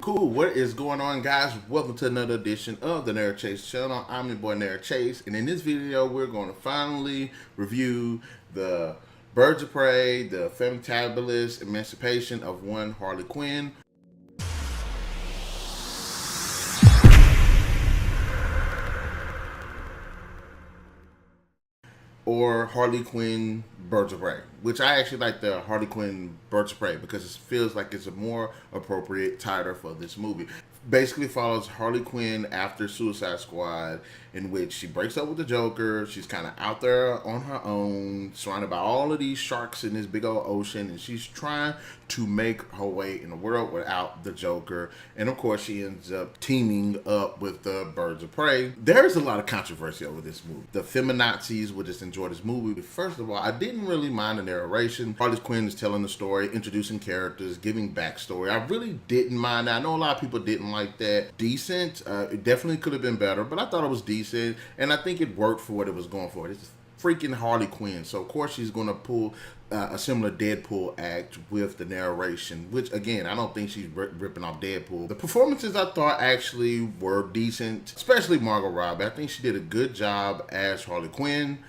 Cool, what is going on, guys? Welcome to another edition of the NarikChase channel. I'm your boy NarikChase, and in this video we're going to finally review the Birds of Prey, the Fantabulous Emancipation of one Harley Quinn, or Harley Quinn Birds of Prey, which I actually like the Harley Quinn Birds of Prey because it feels like it's a more appropriate title for this movie. Basically follows Harley Quinn after Suicide Squad, in which she breaks up with the Joker. She's kind of out there on her own, surrounded by all of these sharks in this big old ocean, and she's trying to make her way in the world without the Joker. And of course, she ends up teaming up with the Birds of Prey. There's a lot of controversy over this movie. The feminazis will just enjoy this movie. First of all, I didn't really mind the narration. Harley Quinn is telling the story, introducing characters, giving backstory. I really didn't mind that. I know a lot of people didn't like that. Decent. It definitely could have been better, but I thought it was decent, and I think it worked for what it was going for. It's freaking Harley Quinn, so of course she's going to pull a similar Deadpool act with the narration, which again, I don't think she's ripping off Deadpool. The performances I thought actually were decent, especially Margot Robbie. I think she did a good job as Harley Quinn.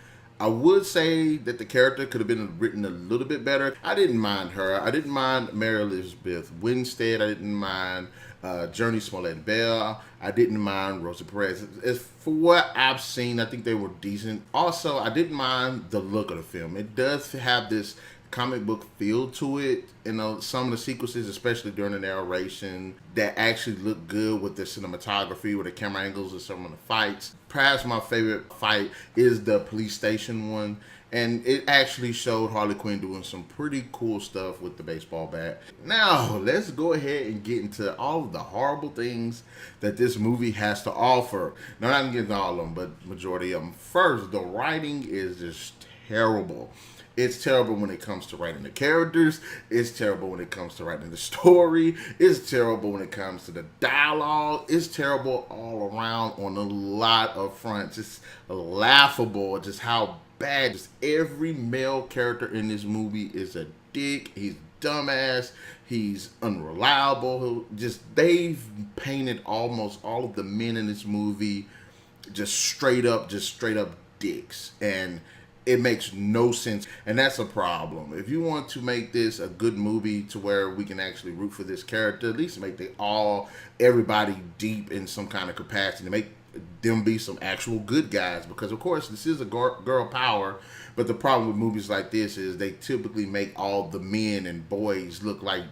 I would say that the character could have been written a little bit better. I didn't mind her. I didn't mind Mary Elizabeth Winstead. I didn't mind Jurnee Smollett Bell. I didn't mind Rosie Perez. As for what I've seen, I think they were decent. Also, I didn't mind the look of the film. It does have this comic book feel to it. You know, some of the sequences, especially during the narration, that actually look good with the cinematography, with the camera angles and some of the fights. Perhaps my favorite fight is the police station one, and it actually showed Harley Quinn doing some pretty cool stuff with the baseball bat. Now, let's go ahead and get into all of the horrible things that this movie has to offer. Now, I'm not getting all of them, but majority of them. First, the writing is just terrible. It's terrible when it comes to writing the characters. It's terrible when it comes to writing the story. It's terrible when it comes to the dialogue. It's terrible all around on a lot of fronts. It's laughable just how bad. Just every male character in this movie is a dick. He's dumbass. He's unreliable. Just they've painted almost all of the men in this movie just straight up dicks, and it makes no sense, and that's a problem. If you want to make this a good movie to where we can actually root for this character, at least make everybody deep in some kind of capacity, to make them be some actual good guys, because of course this is a girl power, but the problem with movies like this is they typically make all the men and boys look like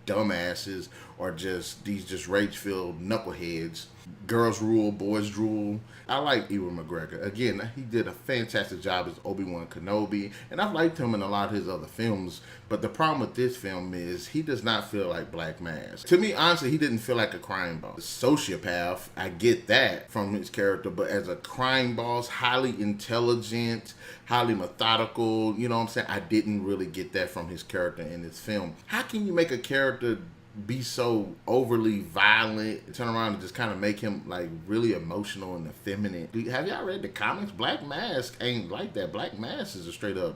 dumbasses or just these rage-filled knuckleheads. Girls rule, boys drool. I like Ewan McGregor. Again, he did a fantastic job as Obi-Wan Kenobi, and I've liked him in a lot of his other films, but the problem with this film is he does not feel like Black Mass. To me, honestly, he didn't feel like a crime boss. Sociopath, I get that from his character, but as a crime boss, highly intelligent, highly methodical, you know what I'm saying? I didn't really get that from his character in this film. How can you make a character be so overly violent, turn around and just kind of make him like really emotional and effeminate? Have y'all read the comics? Black Mask ain't like that. Black Mask is a straight up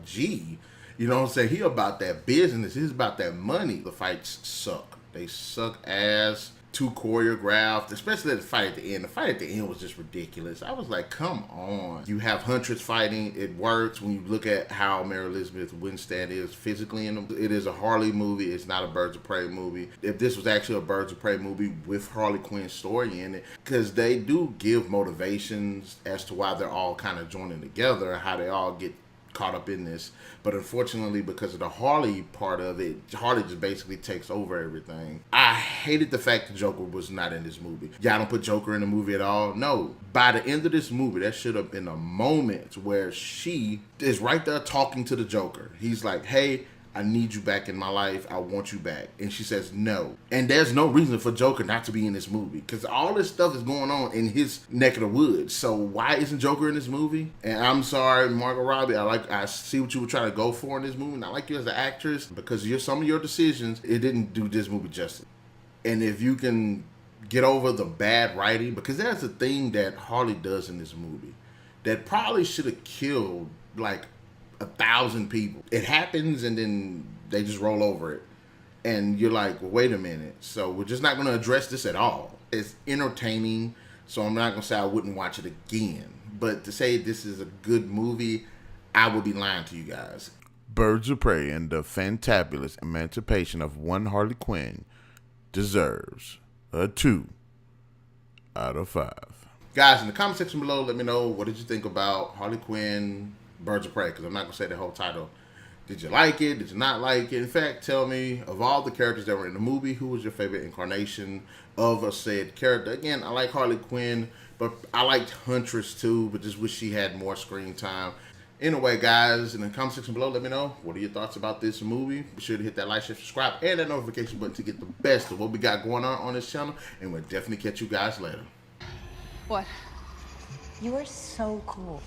G. You know what I'm saying? He about that business. He's about that money. The fights suck. They suck ass. Too choreographed, especially the fight at the end. The fight at the end was just ridiculous. I was like, come on. You have Huntress fighting. It works when you look at how Mary Elizabeth Winstead is physically in them. It is a Harley movie. It's not a Birds of Prey movie. If this was actually a Birds of Prey movie with Harley Quinn's story in it, because they do give motivations as to why they're all kind of joining together, how they all get caught up in this, but unfortunately because of the Harley part of it, Harley just basically takes over everything. I hated the fact that Joker was not in this movie. Y'all don't put Joker in the movie at all? No. By the end of this movie, that should have been a moment where she is right there talking to the Joker. He's like, hey, I need you back in my life. I want you back. And she says no. And there's no reason for Joker not to be in this movie, because all this stuff is going on in his neck of the woods. So why isn't Joker in this movie? And I'm sorry, Margot Robbie, I see what you were trying to go for in this movie. And I like you as an actress, because some of your decisions, it didn't do this movie justice. And if you can get over the bad writing, because that's a thing that Harley does in this movie that probably should have killed like 1,000 people. It happens and then they just roll over it. and you're like, well, wait a minute. So we're just not going to address this at all. It's entertaining, so I'm not going to say I wouldn't watch it again. But to say this is a good movie, I would be lying to you guys. Birds of Prey and the Fantabulous Emancipation of one Harley Quinn deserves a 2 out of 5. Guys, in the comment section below, let me know, what did you think about Harley Quinn, Birds of Prey? Because I'm not going to say the whole title. Did you like it? Did you not like it? In fact, tell me, of all the characters that were in the movie, who was your favorite incarnation of a said character? Again, I like Harley Quinn, but I liked Huntress too, but just wish she had more screen time. Anyway, guys, in the comment section below, let me know, what are your thoughts about this movie? Be sure to hit that like, share, subscribe, and that notification button to get the best of what we got going on this channel, and we'll definitely catch you guys later. What? You are so cool.